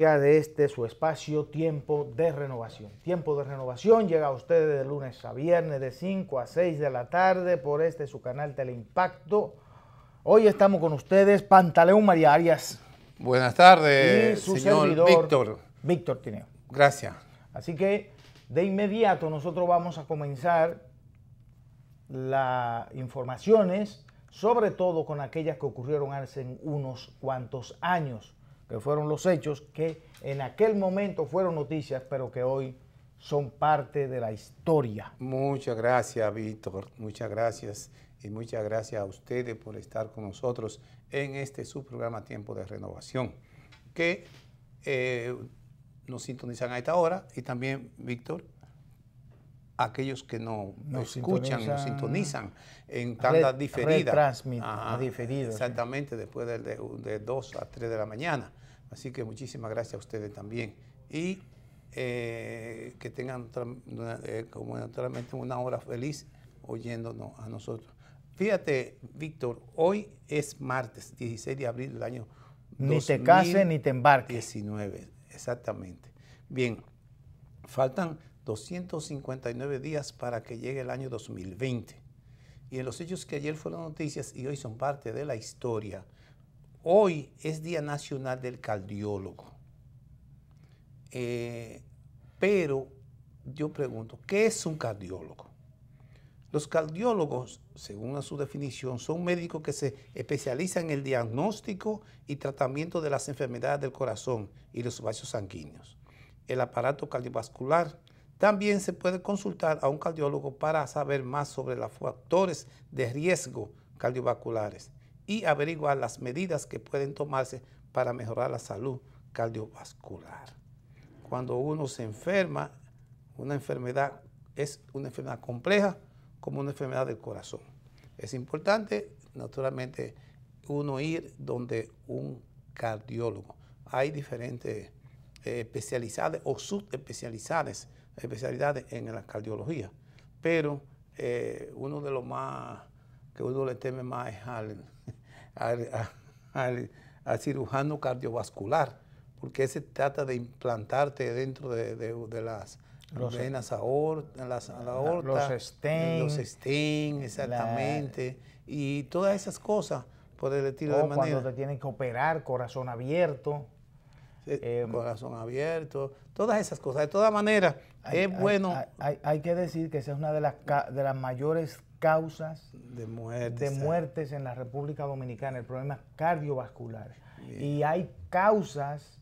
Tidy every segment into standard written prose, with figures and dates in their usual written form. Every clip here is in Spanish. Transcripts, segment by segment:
ya de este su espacio Tiempo de Renovación. Tiempo de Renovación llega a ustedes de lunes a viernes de 5 a 6 de la tarde por su canal Teleimpacto. Hoy estamos con ustedes, Pantaleón María Arias. Buenas tardes, y su señor servidor, Víctor Tineo. Gracias. Así que de inmediato nosotros vamos a comenzar las informaciones, sobre todo con aquellas que ocurrieron hace unos cuantos años, que fueron los hechos que en aquel momento fueron noticias, pero que hoy son parte de la historia. Muchas gracias, Víctor. Muchas gracias. Y muchas gracias a ustedes por estar con nosotros en este su programa Tiempo de Renovación, que nos sintonizan a esta hora. Y también, Víctor, aquellos que nos escuchan, nos sintonizan en tandas diferidas. Diferido. Exactamente, después de 2 a 3 de la mañana. Así que muchísimas gracias a ustedes también. Y que tengan, como naturalmente, una hora feliz oyéndonos a nosotros. Fíjate, Víctor, hoy es martes, 16 de abril del año 2019. Ni te cases ni te embarques. 19, exactamente. Bien, faltan 259 días para que llegue el año 2020. Y en los hechos que ayer fueron noticias y hoy son parte de la historia, hoy es Día Nacional del Cardiólogo. Pero yo pregunto, ¿qué es un cardiólogo? Los cardiólogos, según su definición, son médicos que se especializan en el diagnóstico y tratamiento de las enfermedades del corazón y los vasos sanguíneos. El aparato cardiovascular. También se puede consultar a un cardiólogo para saber más sobre los factores de riesgo cardiovasculares y averiguar las medidas que pueden tomarse para mejorar la salud cardiovascular. Cuando uno se enferma, una enfermedad es una enfermedad compleja como una enfermedad del corazón. Es importante, naturalmente, uno ir donde un cardiólogo. Hay diferentes especialidades o subespecialidades en la cardiología, pero uno de los más que uno le teme más es al cirujano cardiovascular, porque se trata de implantarte dentro de las venas aorta, la aorta, los stents, exactamente, y todas esas cosas por el estilo de manera. Cuando te tienen que operar, corazón abierto. Corazón abierto, todas esas cosas. De todas maneras, es bueno. Hay que decir que esa es una de las mayores causas de muertes en la República Dominicana, el problema cardiovascular. Bien. Y hay causas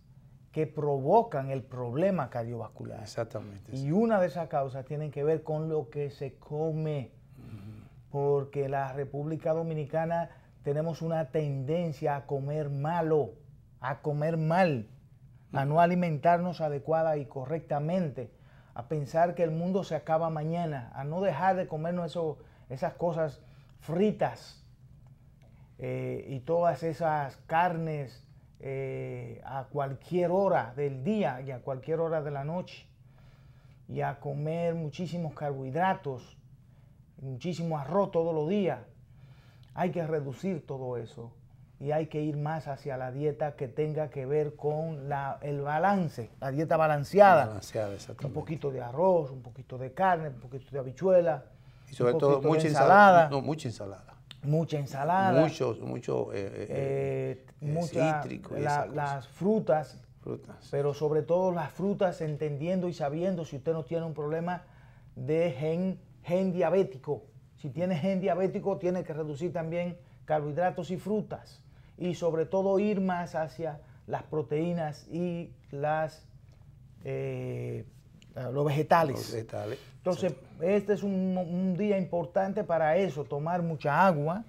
que provocan el problema cardiovascular. Exactamente. Y una de esas causas tiene que ver con lo que se come, porque la República Dominicana tenemos una tendencia a comer malo, a comer mal, a no alimentarnos adecuada y correctamente, a pensar que el mundo se acaba mañana, a no dejar de comernos esas cosas fritas y todas esas carnes a cualquier hora del día y a cualquier hora de la noche, y a comer muchísimos carbohidratos, muchísimo arroz todos los días. Hay que reducir todo eso y hay que ir más hacia la dieta que tenga que ver con el balance, la dieta balanceada. Un poquito de arroz, un poquito de carne, un poquito de habichuela, y sobre todo mucha ensalada. Mucha ensalada. Mucha ensalada. Mucho cítrico. Las frutas, pero sobre todo las frutas, entendiendo y sabiendo si usted no tiene un problema de gen diabético. Si tiene gen diabético, tiene que reducir también carbohidratos y frutas. Y sobre todo ir más hacia las proteínas y los vegetales. Entonces, este es un día importante para eso, tomar mucha agua.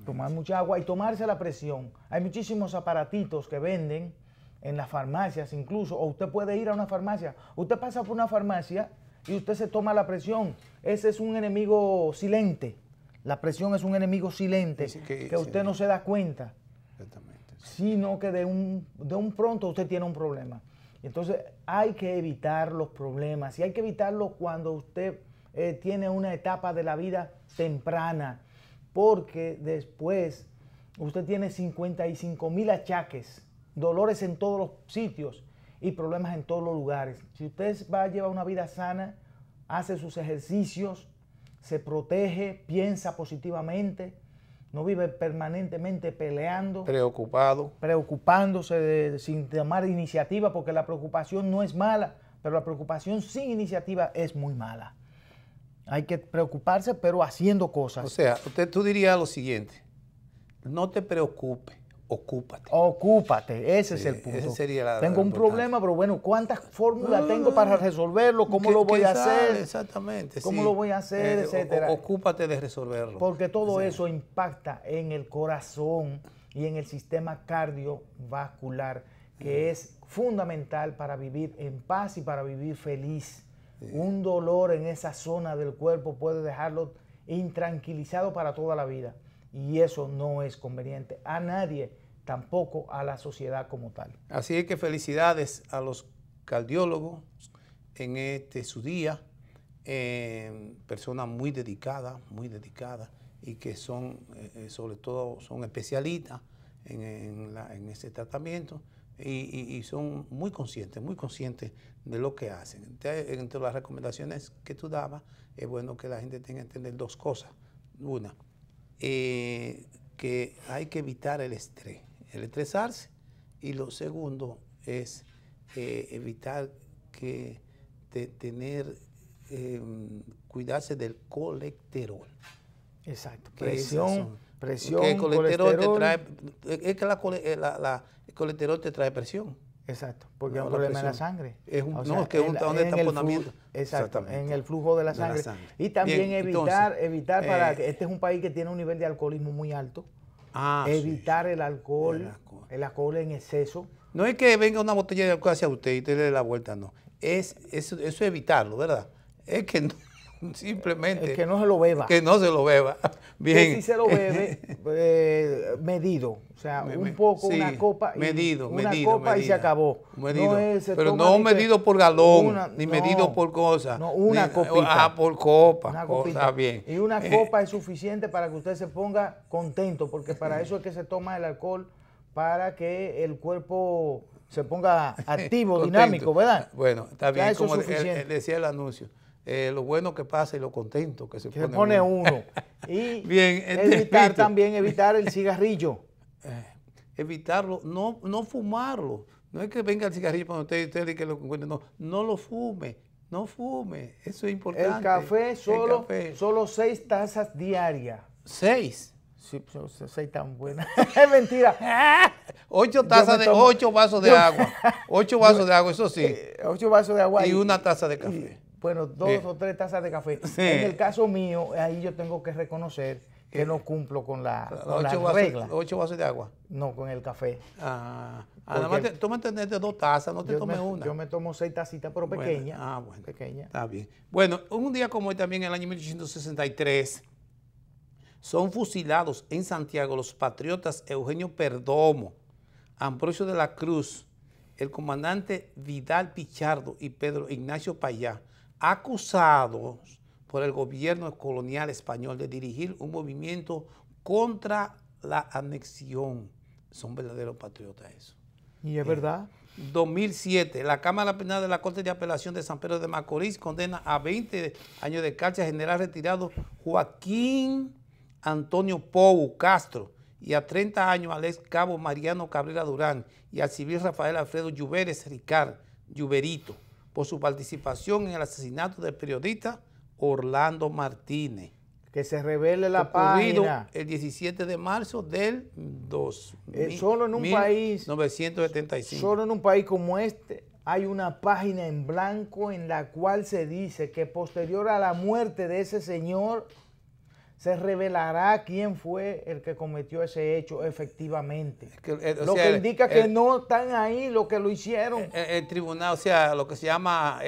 Tomar mucha agua y tomarse la presión. Hay muchísimos aparatitos que venden en las farmacias incluso, o usted puede ir a una farmacia. Usted pasa por una farmacia y usted se toma la presión. Ese es un enemigo silente. La presión es un enemigo silente que usted no se da cuenta. Exactamente. Sino que de un pronto usted tiene un problema. Entonces hay que evitar los problemas y hay que evitarlos cuando usted tiene una etapa de la vida temprana, porque después usted tiene 55,000 achaques dolores en todos los sitios y problemas en todos los lugares. Si usted va a llevar una vida sana, hace sus ejercicios, se protege, piensa positivamente, no vive permanentemente peleando, preocupándose sin tomar iniciativa, porque la preocupación no es mala, pero la preocupación sin iniciativa es muy mala. Hay que preocuparse, pero haciendo cosas. O sea, tú dirías lo siguiente: no te preocupes, ocúpate. Ocúpate, ese es el punto. Ese sería tengo un problema, pero bueno, ¿cuántas fórmulas tengo para resolverlo? ¿Cómo lo voy a hacer? Exactamente. ¿Cómo lo voy a hacer? Etcétera. Ocúpate de resolverlo. Porque todo eso impacta en el corazón y en el sistema cardiovascular, que es fundamental para vivir en paz y para vivir feliz. Un dolor en esa zona del cuerpo puede dejarlo intranquilizado para toda la vida. Y eso no es conveniente a nadie, tampoco a la sociedad como tal. Así es que felicidades a los cardiólogos en su día, personas muy dedicadas y que son, sobre todo, son especialistas en ese tratamiento y son muy conscientes de lo que hacen. Entonces, entre las recomendaciones que tú dabas, es bueno que la gente tenga que entender dos cosas. Una, que hay que evitar el estresarse, y lo segundo es evitar cuidarse del colesterol. Exacto, presión, que el colesterol te trae, es que el colesterol te trae presión. Exacto, porque es un problema en la sangre. Es que un taponamiento. Exacto, en el flujo de la sangre. Y también bien, evitar para que este es un país que tiene un nivel de alcoholismo muy alto. Evitar el alcohol en exceso. No es que venga una botella de alcohol hacia usted y te dé la vuelta, no. Eso es evitarlo, ¿verdad? Es que no, simplemente... Es que no se lo beba. Que no se lo beba. Bien. Que si se lo bebe, medido. O sea, un poco, sí, una copa y se acabó. Medido. Pero no medido por galón, ni medido por cosa. No, una copita. Por copa. Una copita. Está bien. Y una copa es suficiente para que usted se ponga contento, porque para eso es que se toma el alcohol, para que el cuerpo se ponga activo, dinámico, ¿verdad? Bueno, está bien, como decía el anuncio. Lo bueno que pasa y lo contento que se pone uno. Y bien, evitar el cigarrillo. Evitarlo, no fumarlo. No es que venga el cigarrillo para usted y que lo encuentre. No lo fume. No fume. Eso es importante. El café, solo 6 tazas diarias. 6. Sí, 6 tan buenas. Es mentira. 8 vasos de agua. 8 vasos de agua, eso sí. 8 vasos de agua. Y una taza de café. Bueno, 2 o 3 tazas de café. Sí. En el caso mío, ahí yo tengo que reconocer que no cumplo con la regla. 8 vasos de agua. No, con el café. Nada más tómate 2 tazas, no te tomes una. Yo me tomo 6 tacitas, pero pequeñas. Bueno. Pequeña. Está bien. Bueno, un día como hoy también, en el año 1863, son fusilados en Santiago los patriotas Eugenio Perdomo, Ambrosio de la Cruz, el comandante Vidal Pichardo y Pedro Ignacio Payá, acusados por el gobierno colonial español de dirigir un movimiento contra la anexión. Son verdaderos patriotas eso. Y es verdad. 2007, la Cámara Penal de la Corte de Apelación de San Pedro de Macorís condena a 20 años de cárcel al general retirado Joaquín Antonio Pou Castro y a 30 años al ex cabo Mariano Cabrera Durán y al civil Rafael Alfredo Lluveres Ricard Lluverito por su participación en el asesinato del periodista Orlando Martínez. Que se revele la página. El 17 de marzo del 1975. Solo en un país como este hay una página en blanco en la cual se dice que posterior a la muerte de ese señor se revelará quién fue el que cometió ese hecho efectivamente. Lo que indica que no están ahí los que lo hicieron. El tribunal, o sea, lo que se llama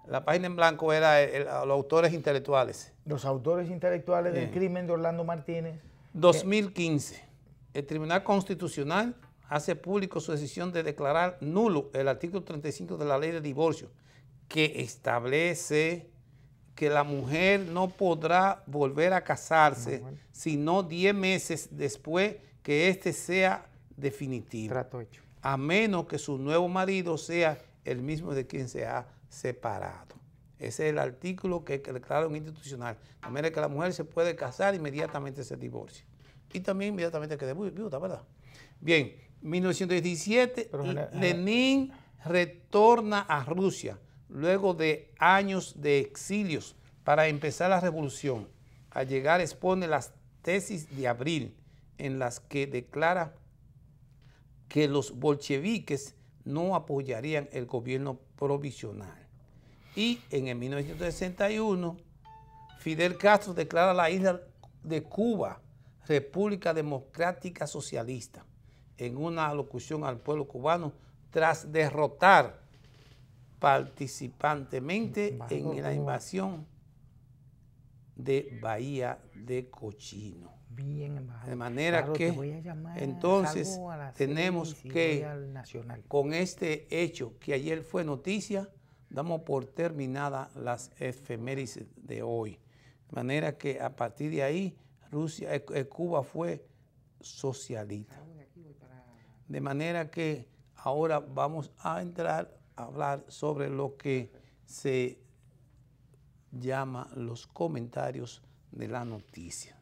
la página en blanco era los autores intelectuales. Los autores intelectuales del crimen de Orlando Martínez. 2015, el Tribunal Constitucional hace público su decisión de declarar nulo el artículo 35 de la Ley de Divorcio, que establece que la mujer no podrá volver a casarse sino 10 meses después que éste sea definitivo. Trato hecho. A menos que su nuevo marido sea el mismo de quien se ha separado. Ese es el artículo que declara un institucional. De manera que la mujer se puede casar, inmediatamente se divorcia. Y también inmediatamente quede viuda, ¿verdad? Bien, 1917, Lenin retorna a Rusia luego de años de exilios para empezar la revolución. Al llegar expone las tesis de abril, en las que declara que los bolcheviques no apoyarían el gobierno provisional. Y en el 1961, Fidel Castro declara la isla de Cuba República Democrática Socialista, en una alocución al pueblo cubano tras derrotar participantemente en la invasión de Bahía de Cochino. Bien, embajador. De manera claro, que entonces tenemos que, con este hecho que ayer fue noticia, damos por terminada las efemérides de hoy. De manera que a partir de ahí, Cuba fue socialista. De manera que ahora vamos a entrar a hablar sobre lo que se llama los comentarios de la noticia.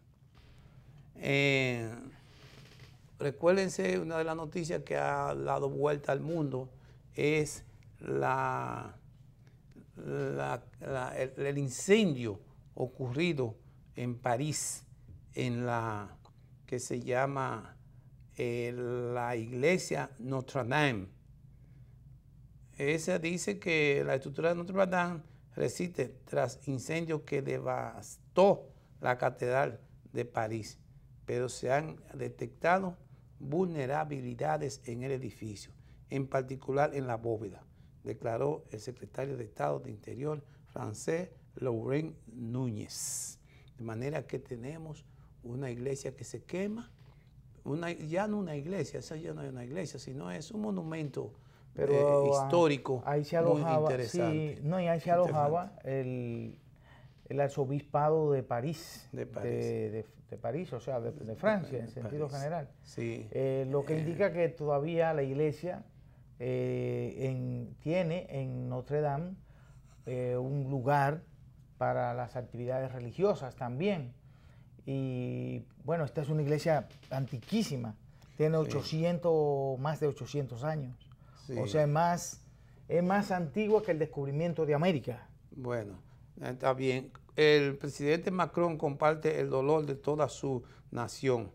Recuérdense, una de las noticias que ha dado vuelta al mundo es el incendio ocurrido en París, en la que se llama la iglesia Notre Dame. Esa dice que la estructura de Notre Dame resiste tras incendio que devastó la catedral de París, pero se han detectado vulnerabilidades en el edificio, en particular en la bóveda, declaró el secretario de Estado de Interior francés Laurent Núñez. De manera que tenemos una iglesia que se quema, ya no una iglesia, esa ya no es una iglesia, sino es un monumento histórico ahí se alojaba, muy interesante. Sí, no, y ahí se alojaba el arzobispado de París, de París, o sea, de Francia, en sentido general. Sí. Lo que indica que todavía la iglesia tiene en Notre Dame un lugar para las actividades religiosas también. Y bueno, esta es una iglesia antiquísima, tiene 800, más de 800 años. Sí. O sea, es más antigua que el descubrimiento de América. Bueno, está bien. El presidente Macron comparte el dolor de toda su nación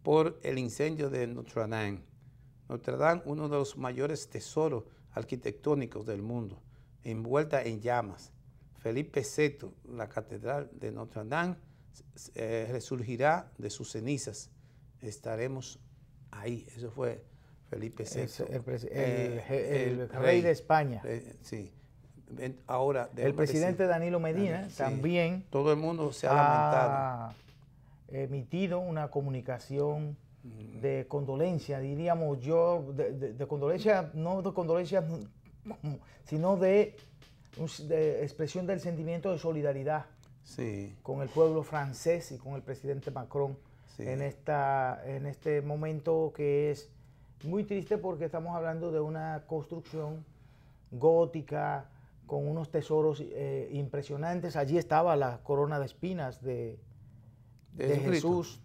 por el incendio de Notre Dame. Notre Dame, uno de los mayores tesoros arquitectónicos del mundo, envuelta en llamas. Felipe VI, la catedral de Notre Dame, resurgirá de sus cenizas. Estaremos ahí. Eso fue Felipe VI. El rey de España. Sí. Ahora, el presidente Danilo Medina también. Todo el mundo se ha lamentado. Ha emitido una comunicación de condolencia, diríamos yo, de condolencia, no de condolencia, sino de expresión del sentimiento de solidaridad con el pueblo francés y con el presidente Macron en este momento que es muy triste, porque estamos hablando de una construcción gótica con unos tesoros impresionantes. Allí estaba la corona de espinas de Jesús.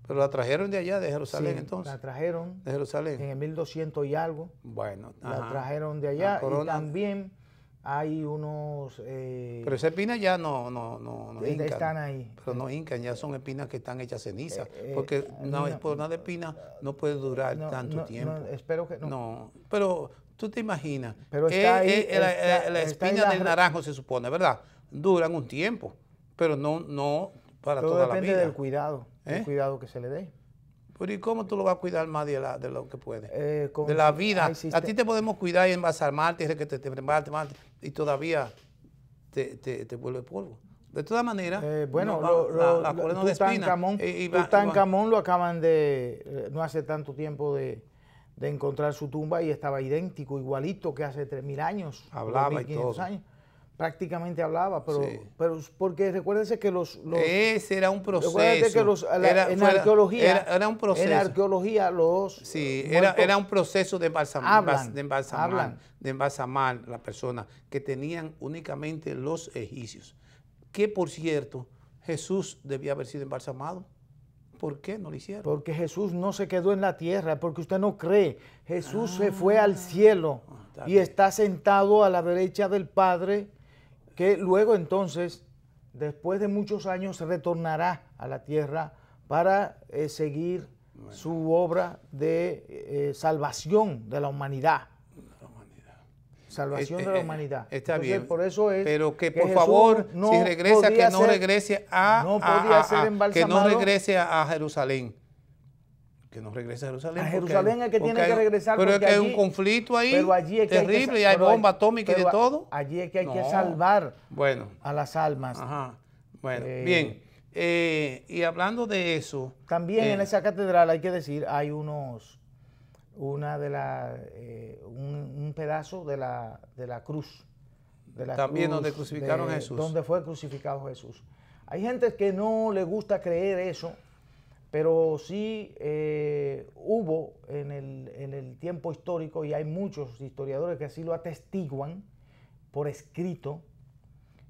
Pero la trajeron de allá, de Jerusalén, entonces. La trajeron de Jerusalén en el 1200 y algo. Bueno, la trajeron de allá, y también hay unos... pero esas espinas ya no hincan. Están ahí. Pero no hincan, ya son espinas que están hechas ceniza. Porque por una de espina no puede durar tanto tiempo. Espero que no. No, pero tú te imaginas. Pero está ahí, la espina del naranjo, se supone, ¿verdad? Duran un tiempo, pero no para toda la vida. Depende del cuidado, el cuidado que se le dé. Pero ¿y cómo tú lo vas a cuidar más de lo que puedes? De la vida. A ti te podemos cuidar y embalsamarte y todavía te vuelve polvo. De todas maneras, la corona de espina. Tutankamón lo acaban no hace tanto tiempo de encontrar su tumba, y estaba idéntico, igualito que hace 3000 años. Hablaba y todo. Años. prácticamente hablaba, Sí. pero porque recuérdense que Ese era un recuérdate que proceso. en arqueología, Era un proceso. en arqueología los Sí, muertos era un proceso de hablan. de embalsamar la persona que tenían únicamente los egipcios. Que por cierto, Jesús debía haber sido embalsamado. ¿Por qué no lo hicieron? Porque Jesús no se quedó en la tierra, porque usted no cree. Jesús se fue al cielo está y bien. está sentado a la derecha del Padre, que luego entonces, después de muchos años, retornará a la tierra para seguir su obra de salvación de la humanidad. Salvación de la humanidad. Está Entonces, bien. por eso es pero que por Jesús favor, no si regresa, podía que no ser- regrese a, no podía ser que no embalsamado. regrese a Jerusalén. Que no regrese a Jerusalén. A porque Jerusalén es que porque tiene que regresar, Pero es porque que hay allí- un conflicto ahí pero allí es que hay que terrible sa- y hay pero bomba allí- atómica y de pero todo. Allí es que hay que No. salvar Bueno, a las almas. ajá. Bueno, Eh, bien. Y hablando de eso. También en esa catedral hay que decir, hay un pedazo de la cruz. También donde crucificaron a Jesús. Donde fue crucificado Jesús. Hay gente que no le gusta creer eso, pero sí hubo en el tiempo histórico, y hay muchos historiadores que así lo atestiguan por escrito,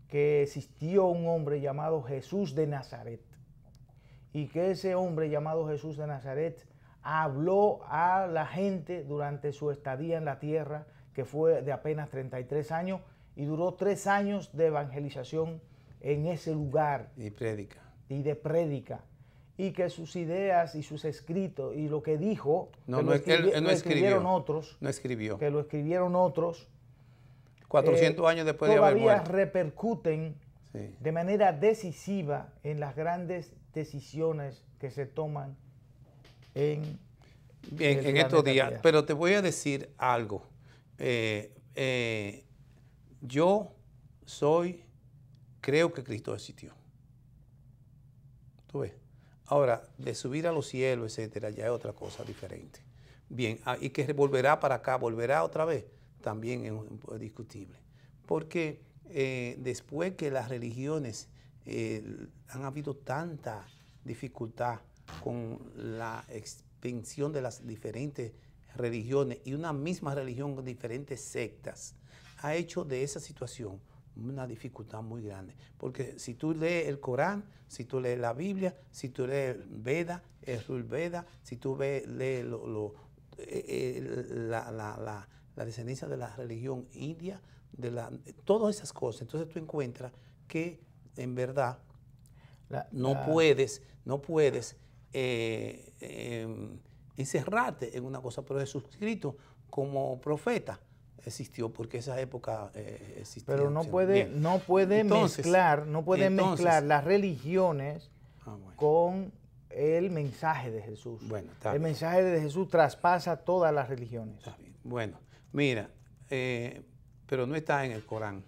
que existió un hombre llamado Jesús de Nazaret, y que ese hombre llamado Jesús de Nazaret habló a la gente durante su estadía en la tierra, que fue de apenas 33 años, y duró 3 años de evangelización en ese lugar Y prédica. y de prédica, y que sus ideas y sus escritos y lo que dijo, No, que no, lo, él no lo escribieron escribió. otros, No escribió. que lo escribieron otros, 400 años después de haber todavía muerto. repercuten Sí. de manera decisiva en las grandes decisiones que se toman en Bien, el en estos planeta días. Tierra. Pero te voy a decir algo. Yo creo que Cristo existió. ¿Tú ves? Ahora, de subir a los cielos, etcétera, ya es otra cosa diferente. Bien, y que volverá para acá, volverá otra vez, también es discutible. Porque después que las religiones han habido tanta dificultad con la expansión de las diferentes religiones y una misma religión con diferentes sectas, ha hecho de esa situación una dificultad muy grande. Porque si tú lees el Corán, si tú lees la Biblia, si tú lees el Veda, el Rig Veda, si tú lees la descendencia de la religión india, todas esas cosas, entonces tú encuentras que en verdad no puedes encerrarte en una cosa, pero Jesucristo como profeta existió porque esa época existía. Pero no puede mezclar las religiones con el mensaje de Jesús. Bueno, el mensaje de Jesús traspasa todas las religiones. Está bien. Bueno, mira, pero no está en el Corán.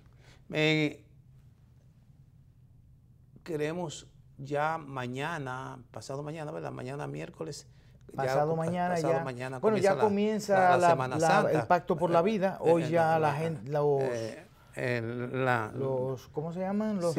Queremos ya mañana, pasado mañana, ¿verdad? Mañana miércoles. Pasado mañana bueno, ya comienza la Semana Santa. El Pacto por la Vida. Hoy ya la gente, ¿cómo se llaman? Los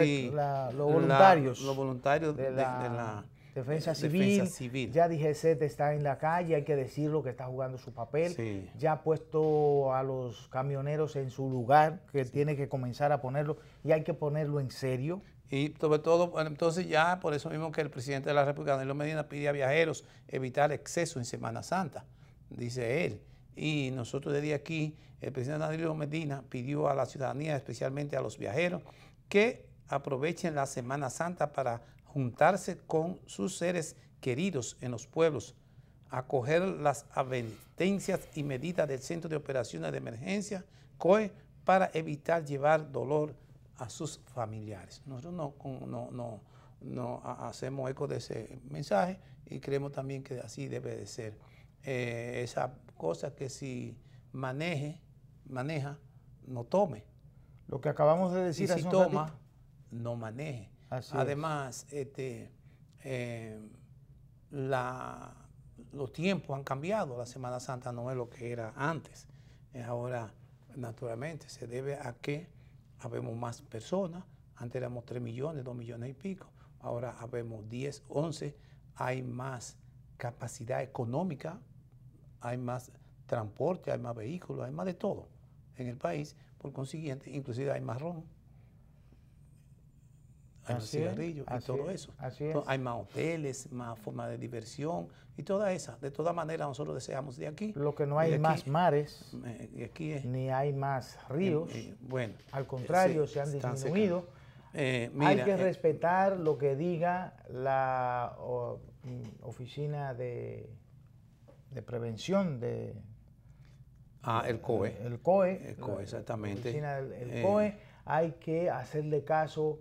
voluntarios. Los voluntarios de la Defensa Civil. Ya DGCET está en la calle, hay que decirlo, que está jugando su papel. Sí. Ya ha puesto a los camioneros en su lugar, que tiene que comenzar a ponerlo, y hay que ponerlo en serio. Y sobre todo, entonces ya por eso mismo que el presidente de la República, Danilo Medina, pide a viajeros evitar exceso en Semana Santa, dice él. Y nosotros desde aquí, el presidente Danilo Medina pidió a la ciudadanía, especialmente a los viajeros, que aprovechen la Semana Santa para juntarse con sus seres queridos en los pueblos, acoger las advertencias y medidas del Centro de Operaciones de Emergencia, COE, para evitar llevar dolor a sus familiares. Nosotros no hacemos eco de ese mensaje y creemos también que así debe de ser. Esa cosa que si maneja, no tome. Lo que acabamos de decir. Y si toma, no maneje. Así Además, los tiempos han cambiado. La Semana Santa no es lo que era antes. Ahora, naturalmente, se debe a que habemos más personas. Antes éramos 3 millones, 2 millones y pico. Ahora habemos 10, 11. Hay más capacidad económica, hay más transporte, hay más vehículos, hay más de todo en el país. Por consiguiente, inclusive hay más ron, hay más cigarrillos y todo eso. Entonces, hay más hoteles, más formas de diversión y toda esa. De todas maneras, nosotros deseamos de aquí. Lo que no hay más mares, y aquí es, ni hay más ríos. Bueno, al contrario, se han disminuido. Mira, hay que respetar lo que diga la Oficina de Prevención de... el COE. El COE. El COE, exactamente. La oficina del COE. Hay que hacerle caso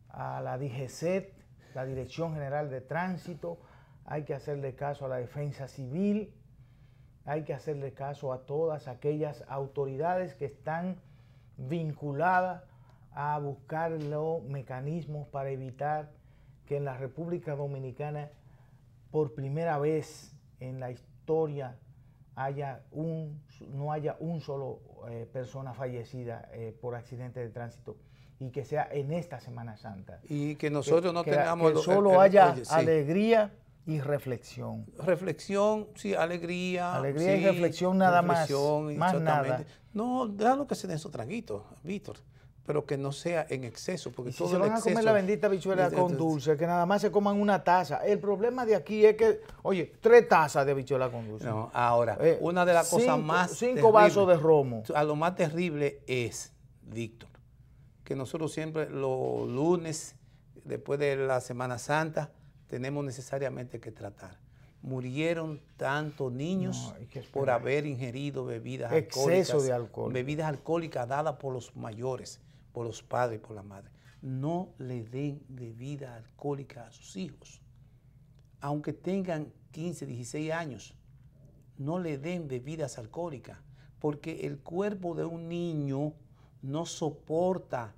a la DGCET, la Dirección General de Tránsito. Hay que hacerle caso a la Defensa Civil. Hay que hacerle caso a todas aquellas autoridades que están vinculadas a buscar los mecanismos para evitar que en la República Dominicana, por primera vez en la historia, no haya un solo persona fallecida por accidente de tránsito, y que sea en esta Semana Santa. Y que nosotros no tengamos... Que solo haya alegría y reflexión. Reflexión, sí, alegría. Alegría y reflexión nada más. Más nada. No, déjalo que se den esos traguitos, Víctor, pero que no sea en exceso. Porque si se van a comer la bendita habichuela con dulce, que nada más se coman una taza. El problema de aquí es que, oye, 3 tazas de habichuela con dulce. No, ahora, una de las cosas más 5 vasos de romo. A lo más terrible es, Víctor, que nosotros siempre los lunes, después de la Semana Santa, tenemos necesariamente que tratar. Murieron tantos niños por haber ingerido bebidas alcohólicas. Exceso de alcohol. Bebidas alcohólicas dadas por los mayores, por los padres y por la madre. No le den bebida alcohólica a sus hijos. Aunque tengan 15, 16 años, no le den bebidas alcohólicas, porque el cuerpo de un niño no soporta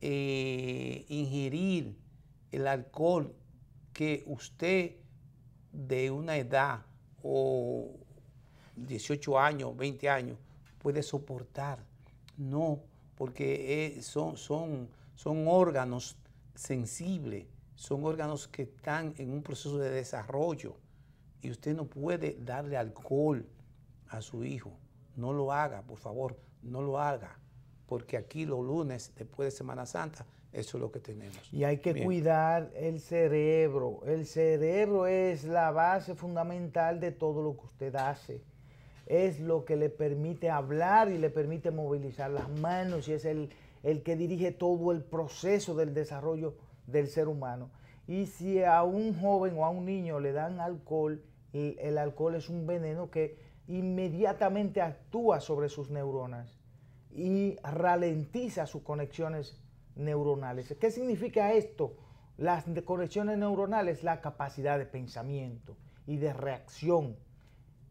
ingerir el alcohol que usted de una edad o 18 años, 20 años puede soportar. No, porque son órganos sensibles, son órganos que están en un proceso de desarrollo y usted no puede darle alcohol a su hijo. No lo haga, por favor, no lo haga, porque aquí los lunes, después de Semana Santa, eso es lo que tenemos. Y hay que cuidar el cerebro. El cerebro es la base fundamental de todo lo que usted hace. Es lo que le permite hablar y le permite movilizar las manos y es el que dirige todo el proceso del desarrollo del ser humano. Y si a un joven o a un niño le dan alcohol, el alcohol es un veneno que inmediatamente actúa sobre sus neuronas y ralentiza sus conexiones neuronales. ¿Qué significa esto? Las conexiones neuronales, la capacidad de pensamiento y de reacción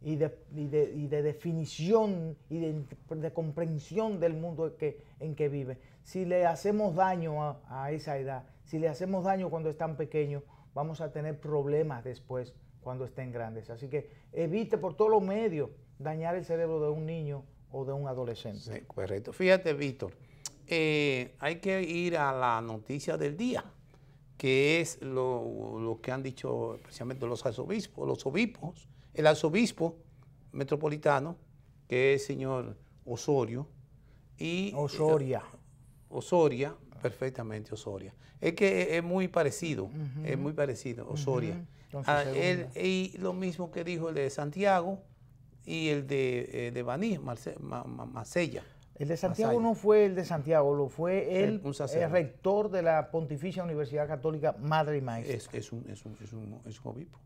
y de definición y de comprensión del mundo en que vive. Si le hacemos daño a esa edad, si le hacemos daño cuando están pequeños, vamos a tener problemas después cuando estén grandes. Así que evite por todos los medios dañar el cerebro de un niño o de un adolescente. Sí, correcto. Fíjate, Víctor, hay que ir a la noticia del día, que es lo que han dicho precisamente los arzobispos, los obispos, el arzobispo metropolitano, que es el señor Osorio, y Osoria, perfectamente Osoria. Es que es muy parecido, es muy parecido, Osoria. Y lo mismo que dijo el de Santiago y el de Baní, Masella. El de Santiago no fue el de Santiago, lo fue el rector de la Pontificia Universidad Católica Madre y Maestra. Es un obispo.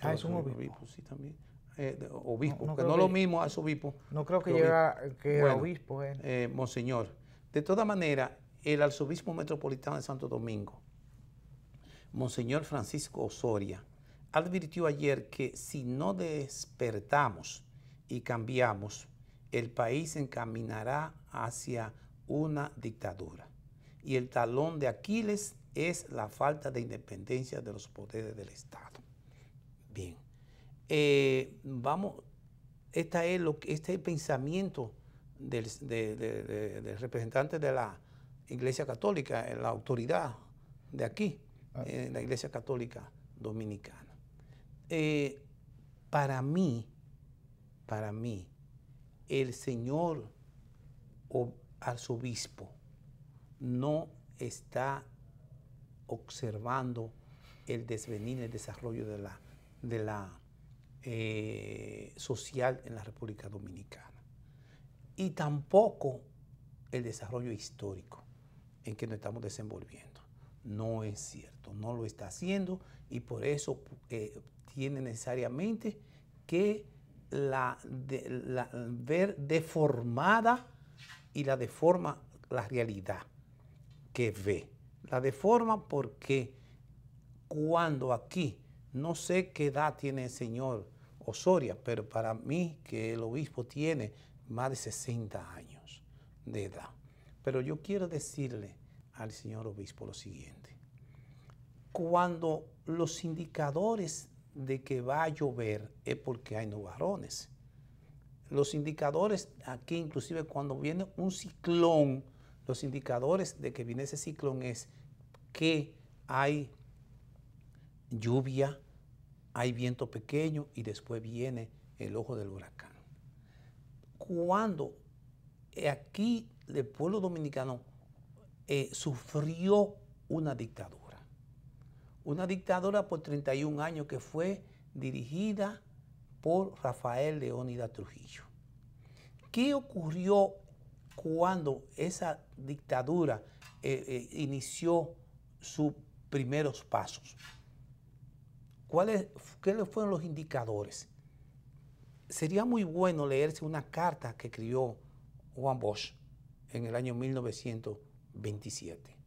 Ah, es un obispo. Sí, también. Obispo, no, que no es lo mismo arzobispo. No creo que era obispo. Monseñor. De todas maneras, el arzobispo metropolitano de Santo Domingo, Monseñor Francisco Osoria, advirtió ayer que si no despertamos y cambiamos, el país se encaminará hacia una dictadura. Y el talón de Aquiles es la falta de independencia de los poderes del Estado. Bien, este es el pensamiento del representante de la Iglesia Católica, la autoridad de aquí, la Iglesia Católica Dominicana. Para mí, el señor arzobispo no está observando el desvenir, el desarrollo de la social en la República Dominicana. Y tampoco el desarrollo histórico en que nos estamos desenvolviendo. No es cierto, no lo está haciendo, y por eso tiene necesariamente que ver deformada, y la deforma la realidad que ve. La deforma porque cuando aquí, no sé qué edad tiene el señor Osoria, pero para mí que el obispo tiene más de 60 años de edad. Pero yo quiero decirle al señor obispo lo siguiente: cuando los indicadores de que va a llover es porque hay nubarrones. Los indicadores aquí, inclusive cuando viene un ciclón, los indicadores de que viene ese ciclón es que hay lluvia, hay viento pequeño y después viene el ojo del huracán. Cuando aquí el pueblo dominicano sufrió una dictadura por 31 años que fue dirigida por Rafael Leónidas Trujillo. ¿Qué ocurrió cuando esa dictadura inició sus primeros pasos? ¿Qué fueron los indicadores? Sería muy bueno leerse una carta que escribió Juan Bosch en el año 1927,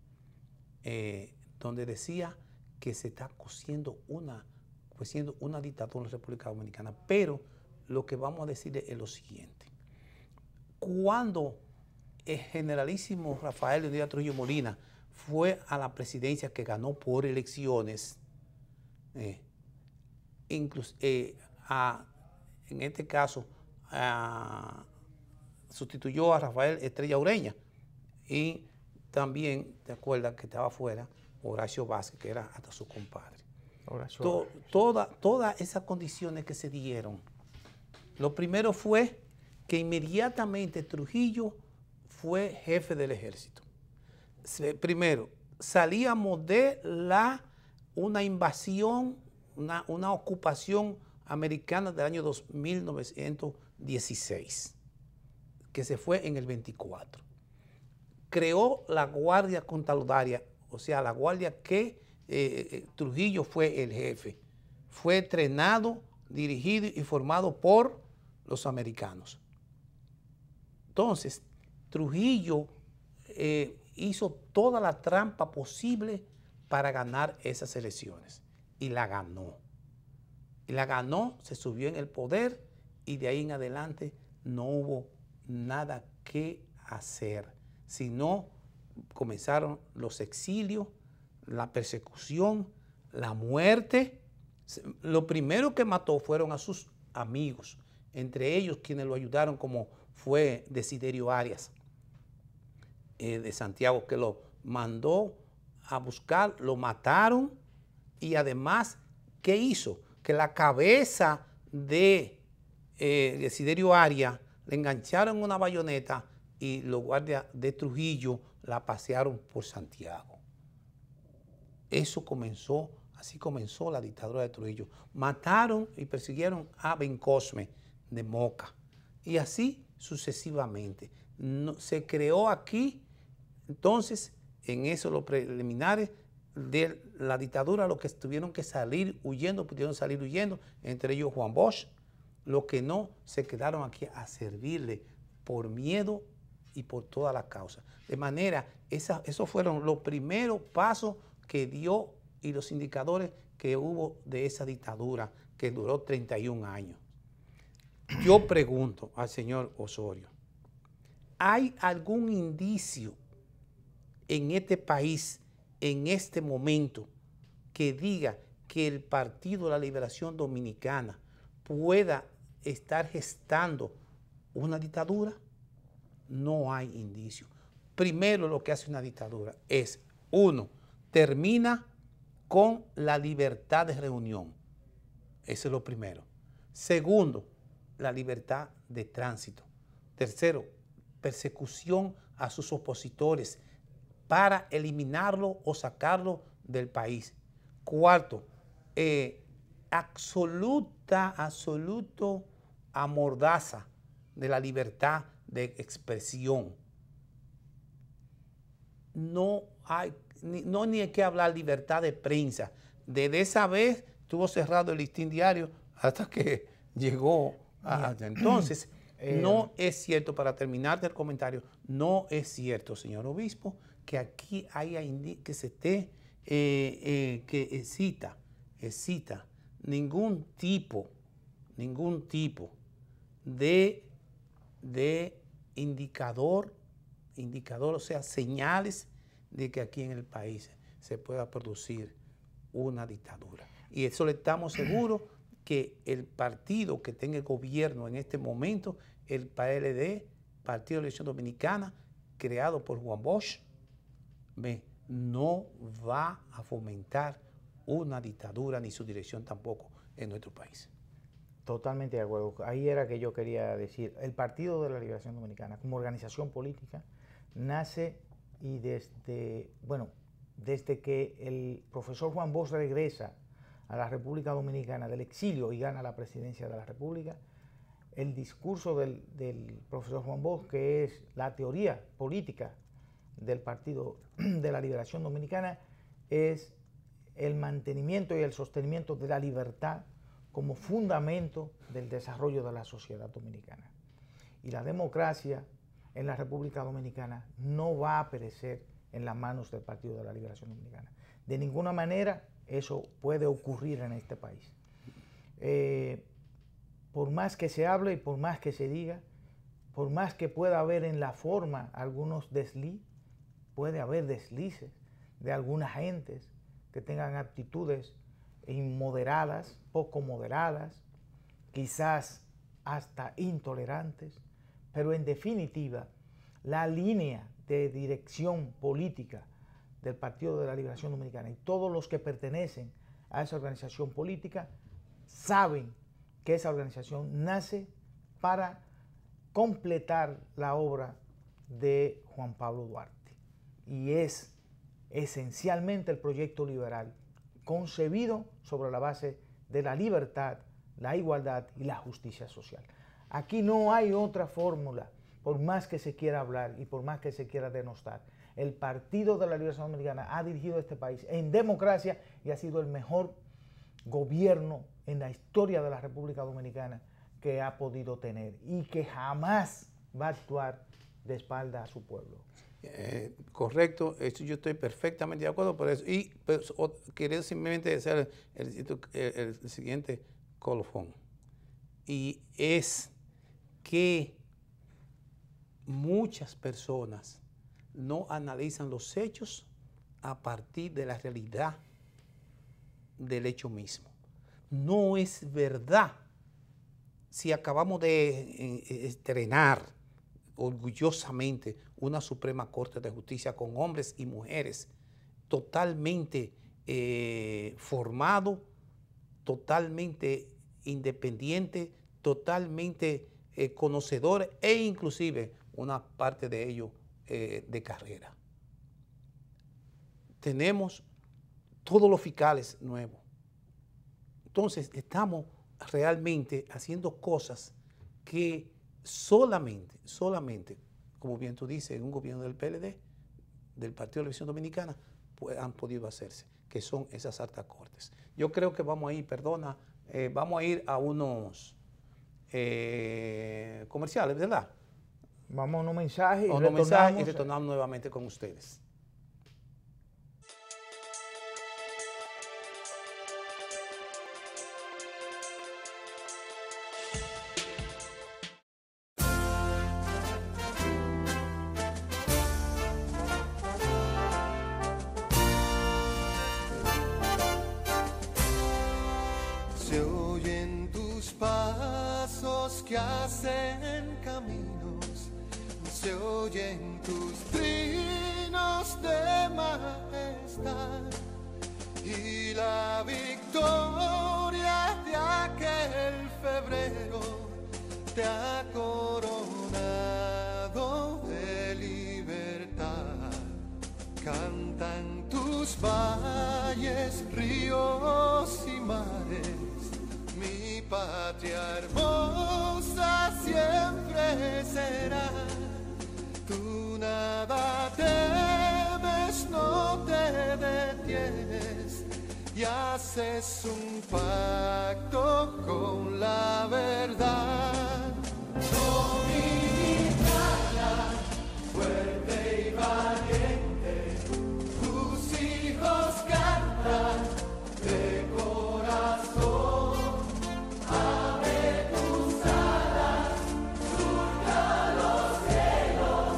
donde decía que se está cociendo una dictadura en la República Dominicana. Pero lo que vamos a decir es lo siguiente: cuando el generalísimo Rafael Leónidas Trujillo Molina fue a la presidencia, que ganó por elecciones, en este caso sustituyó a Rafael Estrella Ureña, y también, ¿te acuerdas que estaba afuera Horacio Vázquez, que era hasta su compadre? Todas esas condiciones que se dieron, lo primero fue que inmediatamente Trujillo fue jefe del ejército. Primero, salíamos de una invasión, una ocupación americana del año 1916, que se fue en el 24. Creó la Guardia Contralodaria, o sea, la guardia que Trujillo fue el jefe. Fue entrenado, dirigido y formado por los americanos. Entonces, Trujillo hizo toda la trampa posible para ganar esas elecciones, y la ganó. Y la ganó, se subió en el poder, y de ahí en adelante no hubo nada que hacer, sino comenzaron los exilios, la persecución, la muerte. Lo primero que mató fueron a sus amigos, entre ellos quienes lo ayudaron, como fue Desiderio Arias de Santiago, que lo mandó a buscar, lo mataron, y además, ¿qué hizo? Que la cabeza de Desiderio Arias le engancharon una bayoneta, y los guardias de Trujillo la pasearon por Santiago. Así comenzó la dictadura de Trujillo. Mataron y persiguieron a Bencosme de Moca, y así sucesivamente. Se creó aquí, entonces, en eso los preliminares de la dictadura, los que tuvieron que salir huyendo, pudieron salir huyendo, entre ellos Juan Bosch. Los que no, se quedaron aquí a servirle por miedo y por toda la causa. De manera, esos fueron los primeros pasos que dio y los indicadores que hubo de esa dictadura que duró 31 años. Yo pregunto al señor Osorio, ¿hay algún indicio en este país, en este momento, que diga que el Partido de la Liberación Dominicana pueda estar gestando una dictadura? no hay indicio. Primero, lo que hace una dictadura es, uno, termina con la libertad de reunión. Eso es lo primero. Segundo, la libertad de tránsito. Tercero, persecución a sus opositores para eliminarlo o sacarlo del país. Cuarto, absoluto amordaza de la libertad de expresión. No hay ni que hablar libertad de prensa. Desde esa vez estuvo cerrado el Listín Diario hasta que llegó hasta entonces. No es cierto, para terminar el comentario, no es cierto, señor obispo, que aquí haya que se esté, que excita ningún tipo de indicador, o sea, señales de que aquí en el país se pueda producir una dictadura. Y eso le estamos seguros que el partido que tenga el gobierno en este momento, el PLD, Partido de la Liberación Dominicana, creado por Juan Bosch, no va a fomentar una dictadura, ni su dirección tampoco en nuestro país. Totalmente de acuerdo. Ahí era que yo quería decir. El Partido de la Liberación Dominicana, como organización política, nace y desde que el profesor Juan Bosch regresa a la República Dominicana del exilio y gana la presidencia de la República, el discurso del profesor Juan Bosch, que es la teoría política del Partido de la Liberación Dominicana, es el mantenimiento y el sostenimiento de la libertad como fundamento del desarrollo de la sociedad dominicana. Y la democracia en la República Dominicana no va a perecer en las manos del Partido de la Liberación Dominicana. De ninguna manera eso puede ocurrir en este país. Por más que se hable y por más que se diga, por más que pueda haber en la forma algunos deslices, puede haber deslices de algunas gentes que tengan actitudes inmoderadas, poco moderadas, quizás hasta intolerantes, pero en definitiva, la línea de dirección política del Partido de la Liberación Dominicana y todos los que pertenecen a esa organización política saben que esa organización nace para completar la obra de Juan Pablo Duarte y es esencialmente el proyecto liberal concebido sobre la base de la libertad, la igualdad y la justicia social. Aquí no hay otra fórmula, por más que se quiera hablar y por más que se quiera denostar. El Partido de la Liberación Dominicana ha dirigido este país en democracia y ha sido el mejor gobierno en la historia de la República Dominicana que ha podido tener y que jamás va a actuar de espalda a su pueblo. Correcto, eso yo estoy perfectamente de acuerdo por eso. Y pues, quería simplemente hacer el siguiente colofón. Y es que muchas personas no analizan los hechos a partir de la realidad del hecho mismo. No es verdad. Si acabamos de estrenar orgullosamente una Suprema Corte de Justicia con hombres y mujeres totalmente formados, totalmente independientes, totalmente conocedores e inclusive una parte de ellos de carrera. Tenemos todos los fiscales nuevos. Entonces estamos realmente haciendo cosas que solamente, como bien tú dices, en un gobierno del PLD, del Partido de la Liberación Dominicana, pues, han podido hacerse, que son esas altas cortes. Yo creo que vamos a ir, vamos a ir a unos comerciales, ¿verdad? Vamos a unos mensajes y retornamos nuevamente con ustedes. Se oyen tus pasos que hacen caminos se oyen tus trinos de majestad y la victoria de aquel febrero te ha coronado de libertad. Cantan tus valles, ríos y mares, mi patria hermosa siempre será. Tú nada temes, no te detienes y haces un pacto con la verdad. Dominicana, fuerte y valiente, tus hijos cantan de corazón. Abre tus alas, surca los cielos,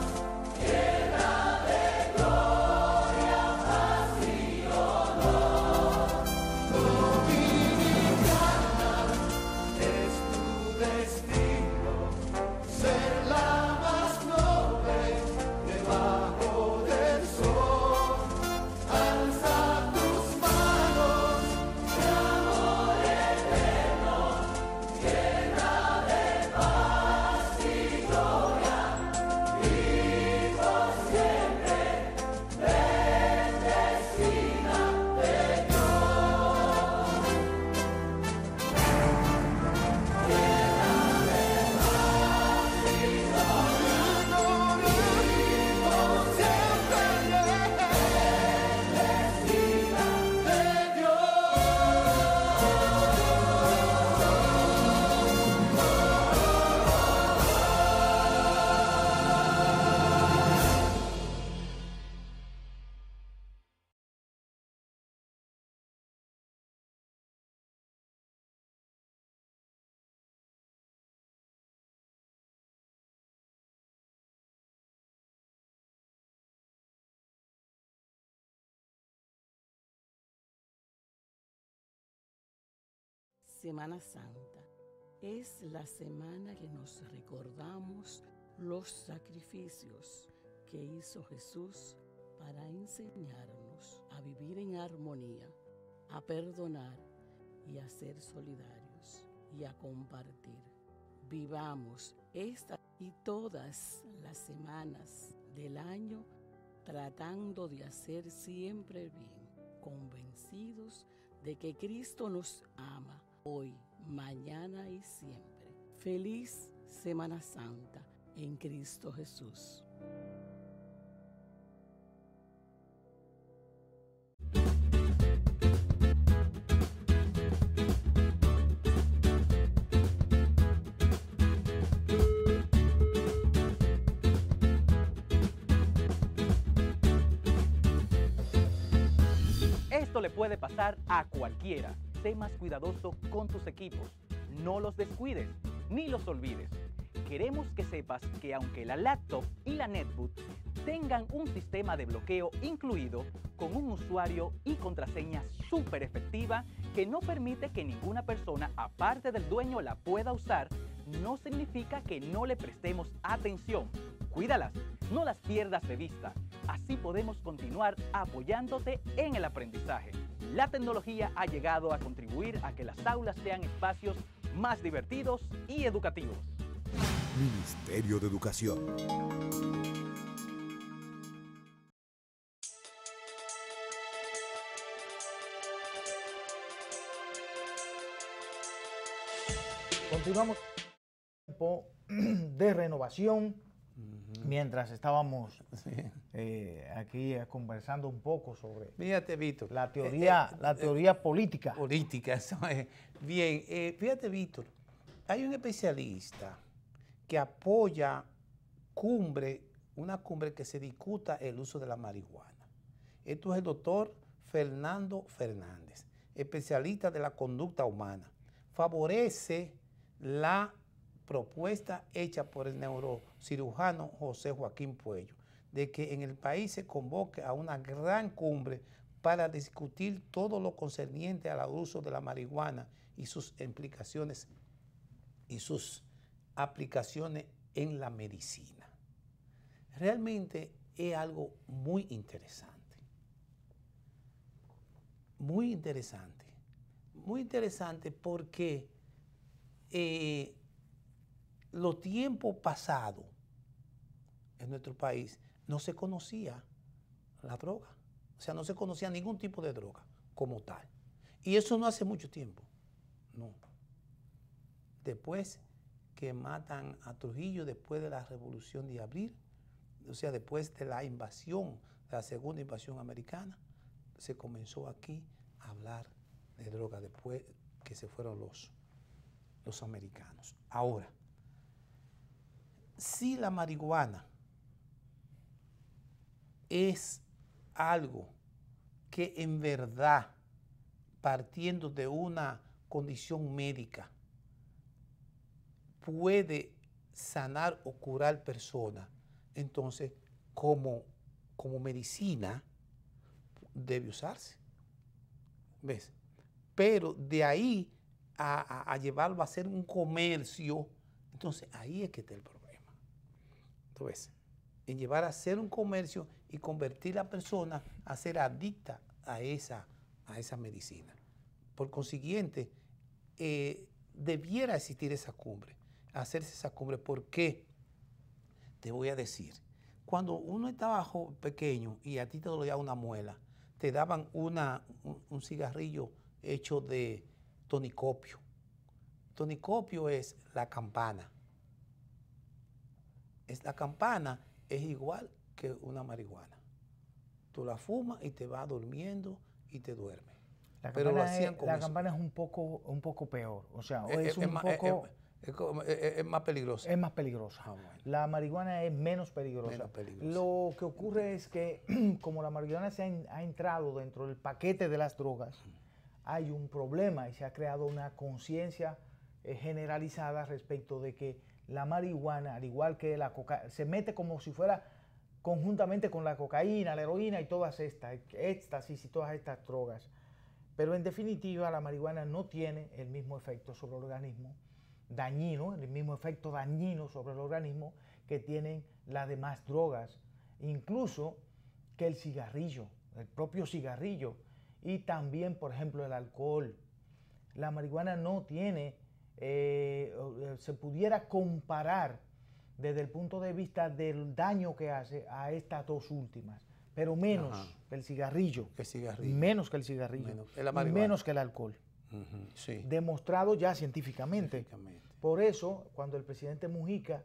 llena de gloria, paz y honor. Dominicana, es tu destino ser la más noble debajo del sol. Alza tus manos de amor eterno, llena de paz y gloria, vivo siempre, bendecida de Dios. Semana Santa es la semana que nos recordamos los sacrificios que hizo Jesús para enseñarnos a vivir en armonía, a perdonar y a ser solidarios y a compartir. Vivamos esta y todas las semanas del año tratando de hacer siempre el bien, convencidos de que Cristo nos ama hoy, mañana y siempre. Feliz Semana Santa en Cristo Jesús. Esto le puede pasar a cualquiera. Sé más cuidadoso con tus equipos. No los descuides ni los olvides. Queremos que sepas que aunque la laptop y la netbook tengan un sistema de bloqueo incluido con un usuario y contraseña súper efectiva que no permite que ninguna persona aparte del dueño la pueda usar, no significa que no le prestemos atención. Cuídalas, no las pierdas de vista. Así podemos continuar apoyándote en el aprendizaje. La tecnología ha llegado a contribuir a que las aulas sean espacios más divertidos y educativos. Ministerio de Educación. Continuamos tiempo de renovación. Mientras estábamos aquí conversando un poco sobre Fíjate, Víctor. la teoría política. Política, eso es. Bien, fíjate, Víctor, hay un especialista que apoya una cumbre que se discuta el uso de la marihuana. Esto es el doctor Fernando Fernández, especialista de la conducta humana. Favorece la propuesta hecha por el neurocirujano José Joaquín Puello de que en el país se convoque a una gran cumbre para discutir todo lo concerniente al uso de la marihuana y sus implicaciones y sus aplicaciones en la medicina. realmente es algo muy interesante. Muy interesante. Muy interesante porque los tiempos pasados en nuestro país no se conocía la droga. O sea, no se conocía ningún tipo de droga como tal. Y eso no hace mucho tiempo. No. Después que matan a Trujillo, después de la Revolución de Abril, o sea, después de la invasión, de la segunda invasión americana, se comenzó aquí a hablar de droga después que se fueron los americanos. Ahora, si la marihuana es algo que en verdad, partiendo de una condición médica, puede sanar o curar personas, entonces como medicina debe usarse. ¿Ves? Pero de ahí a llevarlo a hacer un comercio, entonces ahí es que está el problema. Entonces, en llevar a hacer un comercio y convertir a la persona a ser adicta a esa medicina. Por consiguiente, debiera existir esa cumbre, hacerse esa cumbre. ¿Por qué? Te voy a decir. Cuando uno estaba pequeño y a ti te dolía una muela, te daban un cigarrillo hecho de tonicopio. Tonicopio es la campana. La campana es igual que una marihuana. Tú la fumas y te vas durmiendo y te duermes. La Pero lo campana, hacían con la eso. campana es un poco peor. O sea, es un poco... Es más peligrosa. Es más peligrosa. Ah, bueno. La marihuana es menos peligrosa. Menos peligrosa. Lo que ocurre es que como la marihuana ha entrado dentro del paquete de las drogas, hay un problema y se ha creado una conciencia generalizada respecto de que la marihuana, al igual que la cocaína, se mete como si fuera conjuntamente con la cocaína, la heroína y todas estas, éxtasis y todas estas drogas. Pero en definitiva la marihuana no tiene el mismo efecto sobre el organismo dañino, el mismo efecto dañino sobre el organismo que tienen las demás drogas, incluso que el cigarrillo, el propio cigarrillo, y también, por ejemplo, el alcohol. La marihuana no tiene, se pudiera comparar desde el punto de vista del daño que hace a estas dos últimas, pero menos que el cigarrillo, menos que el cigarrillo, menos que el alcohol. Sí. Demostrado ya científicamente. Por eso, cuando el presidente Mujica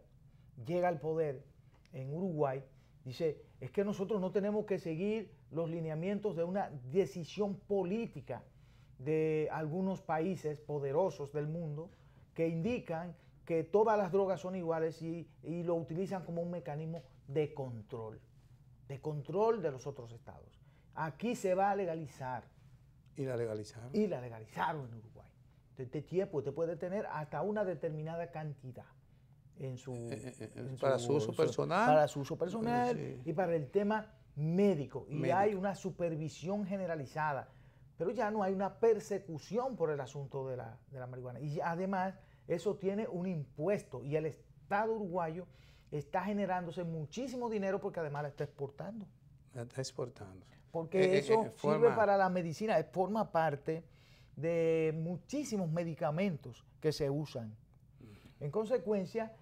llega al poder en Uruguay, dice, es que nosotros no tenemos que seguir los lineamientos de una decisión política de algunos países poderosos del mundo que indican que todas las drogas son iguales y lo utilizan como un mecanismo de control de los otros estados. Aquí se va a legalizar. ¿Y la legalizaron? Y la legalizaron en Uruguay. Este tiempo te puede tener hasta una determinada cantidad para su uso personal. Para su uso personal y para el tema médico. Y Médico. hay una supervisión generalizada. Pero ya no hay una persecución por el asunto de la marihuana. Y además, eso tiene un impuesto. Y el Estado uruguayo está generándose muchísimo dinero porque además la está exportando. La está exportando. Porque eso sirve para la medicina, forma parte de muchísimos medicamentos que se usan. En consecuencia,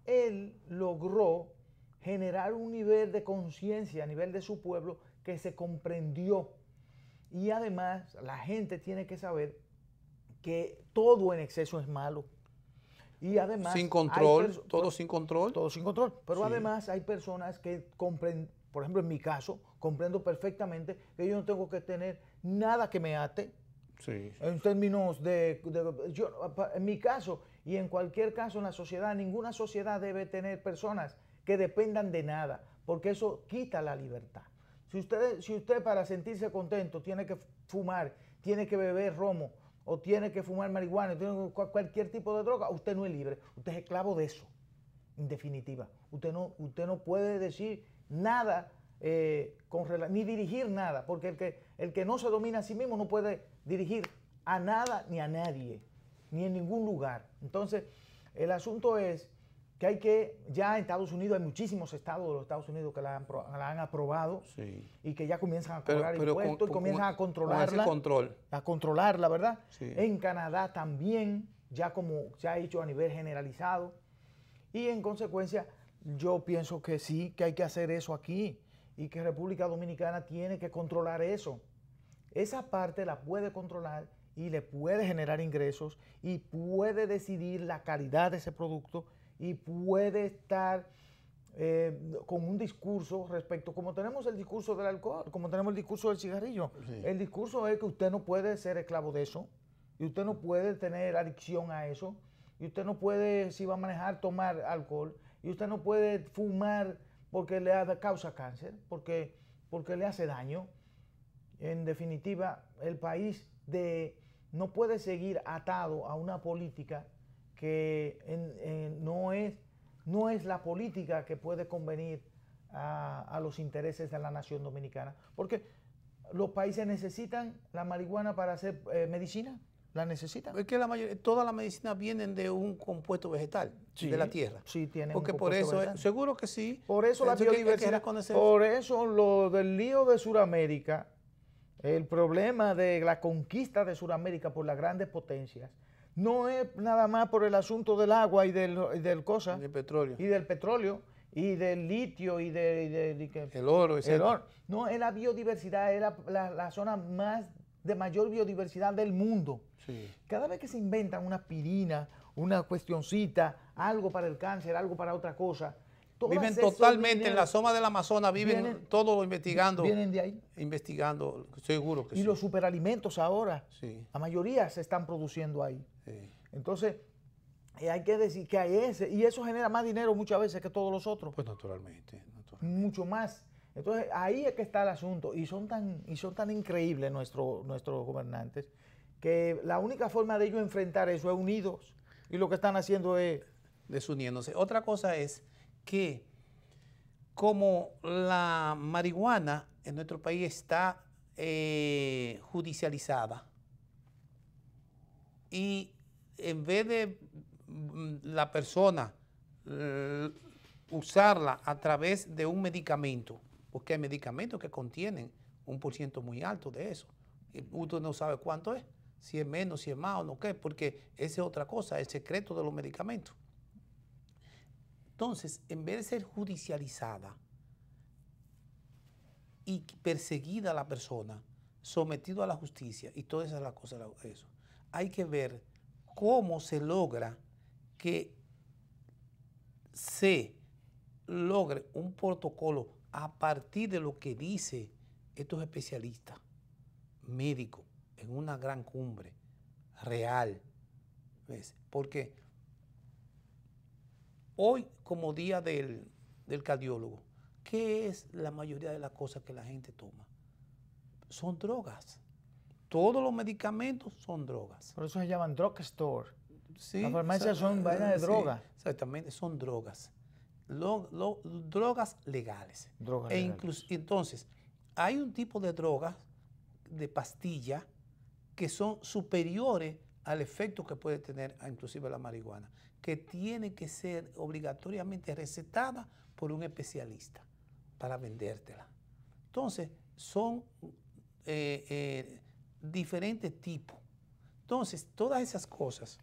él logró generar un nivel de conciencia a nivel de su pueblo que se comprendió. Y además, la gente tiene que saber que todo en exceso es malo. Y además... Sin control, todo sin control. Todo sin control. Pero Sí. además hay personas que comprenden, por ejemplo, en mi caso, comprendo perfectamente que yo no tengo que tener nada que me ate. Sí. En términos en mi caso y en cualquier caso en la sociedad, ninguna sociedad debe tener personas que dependan de nada, porque eso quita la libertad. Si usted para sentirse contento tiene que fumar, tiene que beber romo, o tiene que fumar marihuana, tiene cualquier tipo de droga, usted no es libre, usted es esclavo de eso, en definitiva. Usted no puede decir nada, ni dirigir nada, porque el que no se domina a sí mismo no puede dirigir a nada ni a nadie, ni en ningún lugar. Entonces, el asunto es que hay que, ya en Estados Unidos hay muchísimos estados de los Estados Unidos que la han aprobado Sí. y que ya comienzan a Pero- cobrar pero impuestos y comienzan a con controlarla. ese control. A controlarla, ¿verdad? Sí. En Canadá también, ya como se ha hecho a nivel generalizado. Y en consecuencia, yo pienso que sí, que hay que hacer eso aquí y que República Dominicana tiene que controlar eso. Esa parte la puede controlar y le puede generar ingresos y puede decidir la calidad de ese producto y puede estar con un discurso respecto, como tenemos el discurso del alcohol, como tenemos el discurso del cigarrillo. Sí. El discurso es que usted no puede ser esclavo de eso y usted no puede tener adicción a eso y usted no puede, si va a manejar, tomar alcohol y usted no puede fumar porque causa cáncer, porque le hace daño. En definitiva, el país no puede seguir atado a una política que no es la política que puede convenir a los intereses de la nación dominicana. Porque los países necesitan la marihuana para hacer medicina, la necesitan. Es que todas las medicinas vienen de un compuesto vegetal, Sí, de la tierra. sí, tienen Porque un por compuesto eso, vegetal. seguro que sí. Por eso la Entonces, hay que biodiversidad, reconocer por eso lo del lío de Sudamérica, el problema de la conquista de Sudamérica por las grandes potencias, no es nada más por el asunto del agua y del cosa, el petróleo, y del petróleo, y del litio, y el oro, el oro. No, es la biodiversidad, es la zona de mayor biodiversidad del mundo. Sí. Cada vez que se inventan una aspirina, una cuestioncita, algo para el cáncer, algo para otra cosa, Viven todos esos totalmente en dineros la zona del Amazonas, viven vienen- todo investigando. vienen de ahí. Investigando, seguro que Y sí. los superalimentos ahora, Sí. la mayoría se están produciendo ahí. Sí. Entonces, hay que decir que hay y eso genera más dinero muchas veces que todos los otros, Pues naturalmente. mucho más. Entonces, ahí es que está el asunto. Y son tan increíbles nuestros gobernantes que la única forma de ellos enfrentar eso es unidos. Y lo que están haciendo es... Desuniéndose. Otra cosa es que como la marihuana en nuestro país está judicializada y en vez de la persona usarla a través de un medicamento, porque hay medicamentos que contienen un % muy alto de eso, y uno no sabe cuánto es, si es menos, si es más o no qué, porque esa es otra cosa, el secreto de los medicamentos. Entonces, en vez de ser judicializada y perseguida la persona, sometido a la justicia y todas esas cosas, eso, hay que ver cómo se logra que se logre un protocolo a partir de lo que dicen estos especialistas médicos en una gran cumbre real. ¿Ves? Porque hoy, como día del cardiólogo, ¿qué es la mayoría de las cosas que la gente toma? Son drogas. Todos los medicamentos son drogas. Por eso se llaman drugstore. Sí, Las farmacias son vainas de sí, droga. Exactamente, son drogas. Drogas legales. Drogas E legales. entonces, hay un tipo de drogas, de pastilla, que son superiores al efecto que puede tener inclusive la marihuana, que tiene que ser obligatoriamente recetada por un especialista para vendértela. Entonces, son diferentes tipos. Entonces, todas esas cosas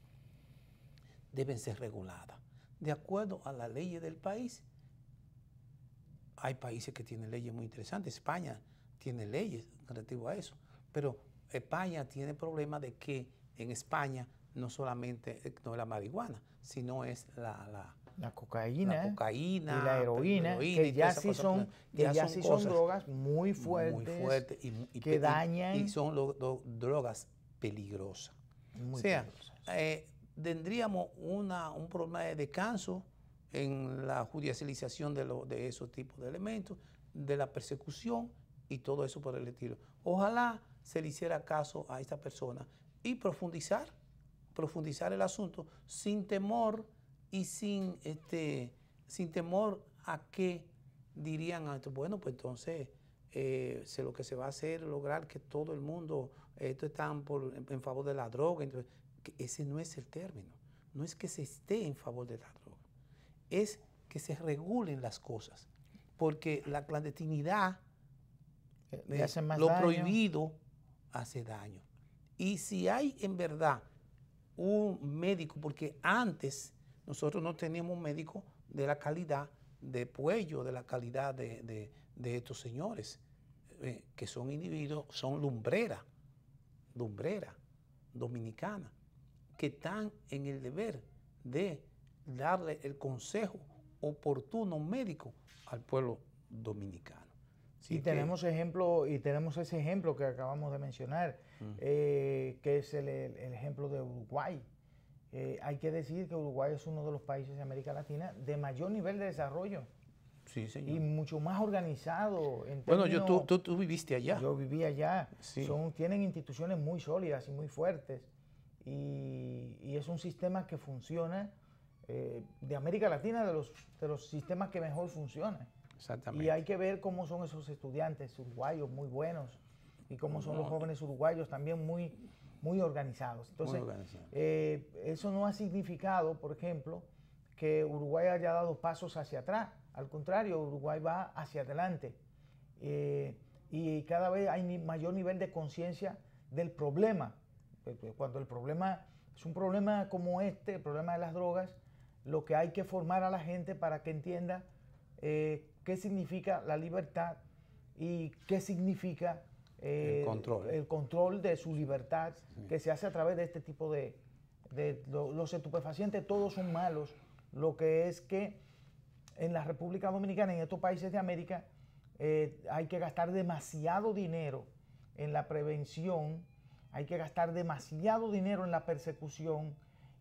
deben ser reguladas de acuerdo a las leyes del país. Hay países que tienen leyes muy interesantes. España tiene leyes relativo a eso, pero España tiene el problema de que en España no solamente no es la marihuana, sino es la cocaína, cocaína y la heroína, que ya sí son cosas drogas muy fuertes, y que dañan. y son drogas peligrosas. Muy O sea, peligrosas. tendríamos un problema de descanso en la judicialización de esos tipos de elementos, de la persecución y todo eso por el estilo. Ojalá se le hiciera caso a esta persona y profundizar el asunto sin temor y sin temor a que dirían, bueno, pues entonces lo que se va a hacer es lograr que todo el mundo, esto están en favor de la droga. Entonces, ese no es el término. No es que se esté en favor de la droga. es que se regulen las cosas, porque la clandestinidad, Le hacen más lo daño. prohibido hace daño. Y si hay en verdad un médico, porque antes nosotros no teníamos un médico de la calidad de Puello, de la calidad de estos señores, que son individuos, son lumbreras dominicanas, que están en el deber de darle el consejo oportuno médico al pueblo dominicano. Así Y tenemos ese ejemplo que acabamos de mencionar, que es el ejemplo de Uruguay. Hay que decir que Uruguay es uno de los países de América Latina de mayor nivel de desarrollo sí, señor. y mucho más organizado. Bueno, tú viviste allá. Yo viví allá. Sí. Tienen instituciones muy sólidas y muy fuertes. Y es un sistema que funciona de América Latina, de los sistemas que mejor funcionan. Exactamente. Y hay que ver cómo son esos estudiantes uruguayos muy buenos y cómo son los jóvenes uruguayos también muy, muy organizados. Entonces, Muy organizados. eso no ha significado, por ejemplo, que Uruguay haya dado pasos hacia atrás. Al contrario, Uruguay va hacia adelante. Y cada vez hay mayor nivel de conciencia del problema. Cuando el problema es un problema como este, el problema de las drogas, lo que hay que formar a la gente para que entienda qué significa la libertad y qué significa el control de su libertad, que se hace a través de este tipo de los estupefacientes. Todos son malos. Lo que es que en la República Dominicana, en estos países de América, hay que gastar demasiado dinero en la prevención, hay que gastar demasiado dinero en la persecución,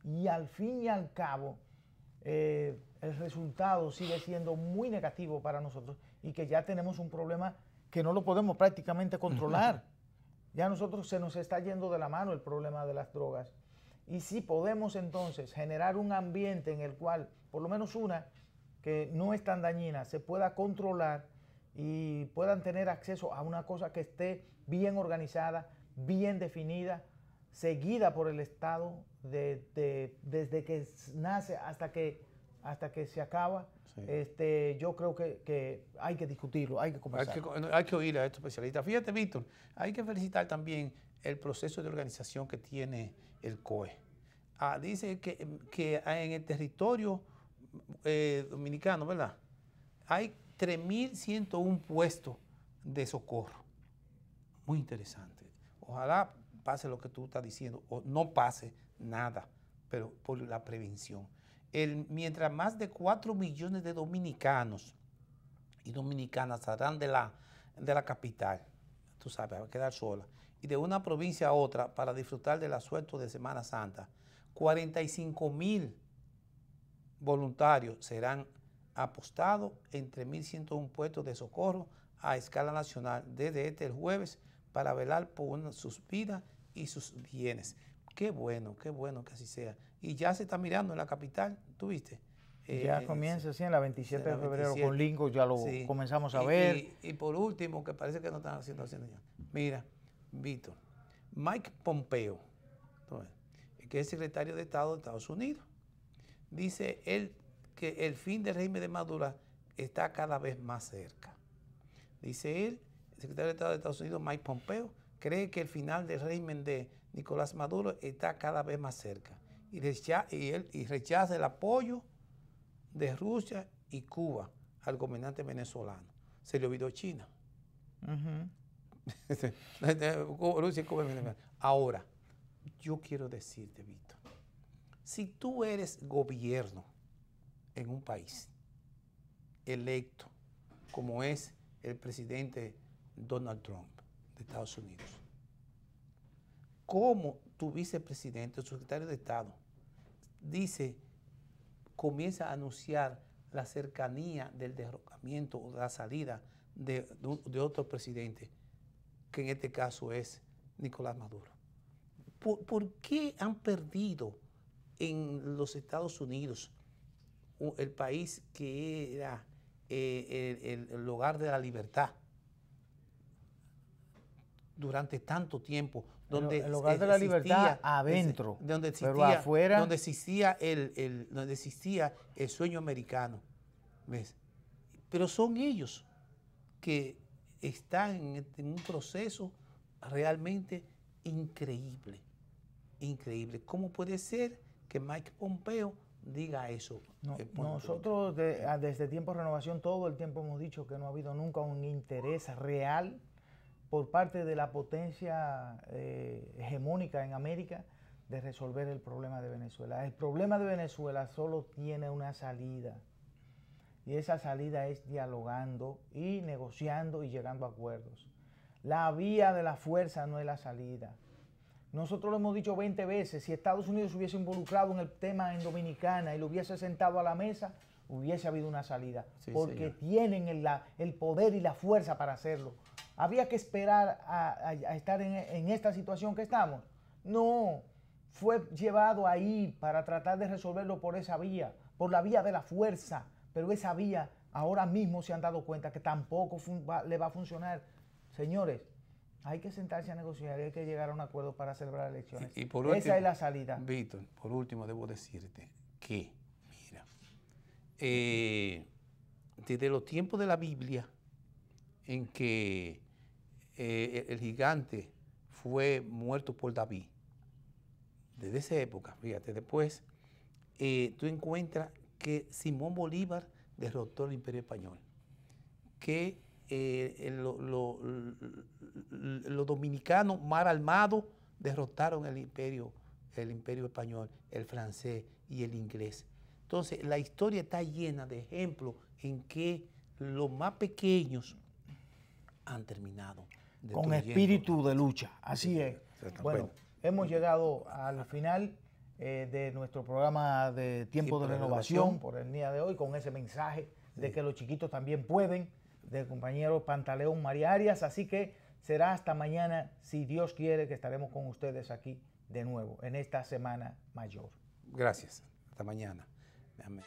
y al fin y al cabo el resultado sigue siendo muy negativo para nosotros, y que ya tenemos un problema que no lo podemos prácticamente controlar. Ya nosotros se nos está yendo de la mano el problema de las drogas. Y si podemos entonces generar un ambiente en el cual, por lo menos una, que no es tan dañina, se pueda controlar y puedan tener acceso a una cosa que esté bien organizada, bien definida, seguida por el Estado desde que nace hasta que se acaba. Sí. Yo creo que hay que discutirlo, hay que conversar. Hay que oír a estos especialistas. Fíjate, Víctor, hay que felicitar también el proceso de organización que tiene el COE. Dice que en el territorio dominicano, ¿verdad?, hay 3.101 puestos de socorro. Muy interesante. Ojalá pase lo que tú estás diciendo, o no pase nada, pero por la prevención. Mientras más de 4 millones de dominicanos y dominicanas saldrán de la capital, tú sabes, va a quedar sola, y de una provincia a otra para disfrutar del asueto de Semana Santa, 45.000 voluntarios serán apostados en 3.101 puestos de socorro a escala nacional desde el jueves para velar por sus vidas y sus bienes. Qué bueno que así sea. Y ya se está mirando en la capital, ¿tú viste? Ya comienza así en la 27 de febrero con Lincoln, ya lo comenzamos a ver. Y por último, que parece que no están haciendo ya. Mira, Víctor, Mike Pompeo, que es secretario de Estado de Estados Unidos, dice él que el fin del régimen de Maduro está cada vez más cerca. Dice él, el secretario de Estado de Estados Unidos, Mike Pompeo, cree que el final del régimen de Nicolás Maduro está cada vez más cerca y rechaza el apoyo de Rusia y Cuba al gobernante venezolano. Se le olvidó China. Rusia y Cuba. Ahora, yo quiero decirte, Víctor, si tú eres gobierno en un país electo, como es el presidente Donald Trump de Estados Unidos, ¿cómo tu vicepresidente, tu secretario de Estado, comienza a anunciar la cercanía del derrocamiento o la salida de otro presidente, que en este caso es Nicolás Maduro? ¿Por qué han perdido en los Estados Unidos, el país que era el hogar de la libertad, durante tanto tiempo, donde el hogar de la libertad adentro, pero afuera, donde existía el sueño americano, ¿ves? Pero son ellos que están en un proceso realmente increíble, increíble. ¿Cómo puede ser que Mike Pompeo diga eso? Nosotros desde Tiempo de Renovación todo el tiempo hemos dicho que no ha habido nunca un interés real por parte de la potencia hegemónica en América de resolver el problema de Venezuela. El problema de Venezuela solo tiene una salida, y esa salida es dialogando y negociando y llegando a acuerdos. La vía de la fuerza no es la salida. Nosotros lo hemos dicho 20 veces, si Estados Unidos se hubiese involucrado en el tema en Dominicana y lo hubiese sentado a la mesa, hubiese habido una salida, sí, porque señor, tienen el poder y la fuerza para hacerlo. ¿Había que esperar a estar en esta situación que estamos? No, fue llevado ahí para tratar de resolverlo por esa vía, por la vía de la fuerza, pero esa vía ahora mismo se han dado cuenta que tampoco le va a funcionar. Señores, hay que sentarse a negociar y hay que llegar a un acuerdo para celebrar elecciones. Y por último, esa es la salida. Víctor, por último debo decirte que, mira, desde los tiempos de la Biblia, en que el gigante fue muerto por David, desde esa época, fíjate, después tú encuentras que Simón Bolívar derrotó el Imperio Español, que los dominicanos mal armados derrotaron el imperio español, el francés y el inglés. Entonces, la historia está llena de ejemplos en que los más pequeños han terminado con espíritu de lucha. Así es. Bueno, hemos llegado al final de nuestro programa de Tiempo de Renovación por el día de hoy, con ese mensaje de que los chiquitos también pueden, del compañero Pantaleón María Arias. Así que será hasta mañana, si Dios quiere, que estaremos con ustedes aquí de nuevo en esta Semana Mayor. Gracias. Hasta mañana. Amén.